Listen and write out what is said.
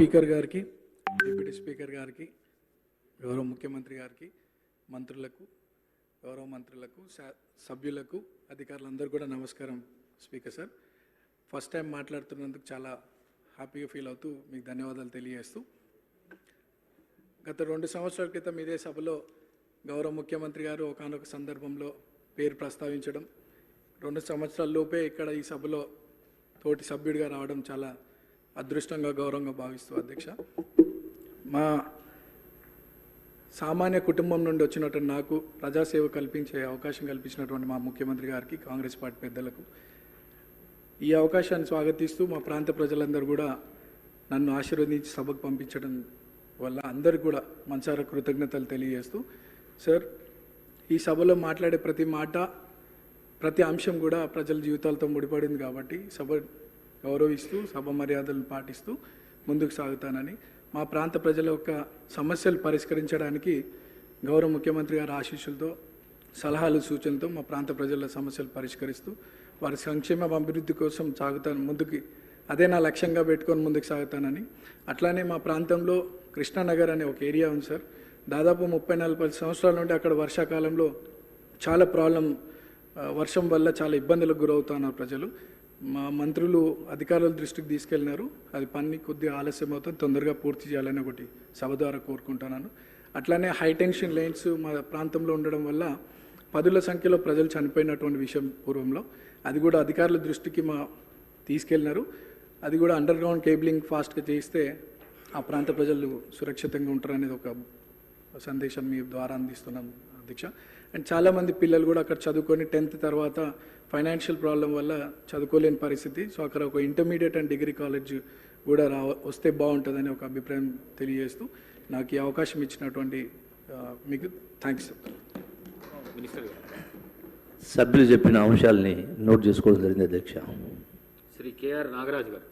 Speaker గారికి, deputy speaker గారికి, గౌరవ ముఖ్యమంత్రి గారికి, మంత్రులకు, గౌరవ మంత్రులకు, సభ్యులకు, అధికారులందరూ కూడా నమస్కారం. స్పీకర్ సార్, ఫస్ట్ టైం మాట్లాడుతున్నందుకు చాలా హ్యాపీగా ఫీల్ అవుతూ మీకు ధన్యవాదాలు తెలియజేస్తూ, గత 2 సంవత్సరాల క్రితం ఇదే సభలో గౌరవ ముఖ్యమంత్రి గారు ఒకానొక సందర్భంలో పేరు ప్రస్తావించడం, 2 సంవత్సరాల లోపే ఇక్కడ ఈ సభలో తోటి సభ్యుడిగా రావడం చాలా అదృష్టంగా, గౌరవంగా భావిస్తూ అధ్యక్ష, మా సామాన్య కుటుంబం నుండి వచ్చినటువంటి నాకు ప్రజాసేవ కల్పించే అవకాశం కల్పించినటువంటి మా ముఖ్యమంత్రి గారికి, కాంగ్రెస్ పార్టీ పెద్దలకు ఈ అవకాశాన్ని స్వాగతిస్తూ మా ప్రాంత ప్రజలందరూ కూడా నన్ను ఆశీర్వదించి సభకు పంపించడం వల్ల అందరికీ కూడా మనసారా కృతజ్ఞతలు తెలియజేస్తూ, సార్ ఈ సభలో మాట్లాడే ప్రతి మాట, ప్రతి అంశం కూడా ప్రజల జీవితాలతో ముడిపడింది కాబట్టి సభ గౌరవిస్తూ, సభ మర్యాదలను పాటిస్తూ ముందుకు సాగుతానని, మా ప్రాంత ప్రజల యొక్క సమస్యలు పరిష్కరించడానికి గౌరవ ముఖ్యమంత్రి గారి ఆశీస్సులతో, సలహాలు, సూచనలతో మా ప్రాంత ప్రజల సమస్యలు పరిష్కరిస్తూ వారి సంక్షేమ అభివృద్ధి కోసం సాగుతాను ముందుకి, అదే నా లక్ష్యంగా పెట్టుకొని ముందుకు సాగుతానని. అట్లానే మా ప్రాంతంలో కృష్ణానగర్ అనే ఒక ఏరియా ఉంది సార్, దాదాపు 30-40 సంవత్సరాల నుండి అక్కడ వర్షాకాలంలో చాలా వర్షం వల్ల చాలా ఇబ్బందులకు గురవుతున్నారు ప్రజలు. మా మంత్రులు, అధికారుల దృష్టికి తీసుకెళ్ళినారు, అది పని కొద్దిగా ఆలస్యం అవుతుంది, తొందరగా పూర్తి చేయాలని ఒకటి సభ ద్వారా కోరుకుంటున్నాను. అట్లానే హైటెన్షన్ లైన్స్ మా ప్రాంతంలో ఉండడం వల్ల 10ల సంఖ్యలో ప్రజలు చనిపోయినటువంటి విషయం పూర్వంలో, అది కూడా అధికారుల దృష్టికి తీసుకెళ్ళినారు. అది కూడా అండర్ గ్రౌండ్ కేబులింగ్ ఫాస్ట్గా చేస్తే ఆ ప్రాంత ప్రజలు సురక్షితంగా ఉంటారనేది ఒక సందేశం మీ ద్వారా అందిస్తున్నాం అధ్యక్ష. అండ్ చాలామంది పిల్లలు కూడా అక్కడ చదువుకొని 10th తర్వాత ఫైనాన్షియల్ ప్రాబ్లం వల్ల చదువుకోలేని పరిస్థితి. సో అక్కడ ఒక ఇంటర్మీడియట్ అండ్ డిగ్రీ కాలేజ్ కూడా వస్తే బాగుంటుందని ఒక అభిప్రాయం తెలియజేస్తూ నాకు ఈ అవకాశం ఇచ్చినటువంటి మీకు థ్యాంక్స్. సభ్యులు చెప్పిన అంశాలని నోట్ చేసుకోవడం జరిగింది అధ్యక్ష. శ్రీ కేఆర్ నాగరాజు గారు.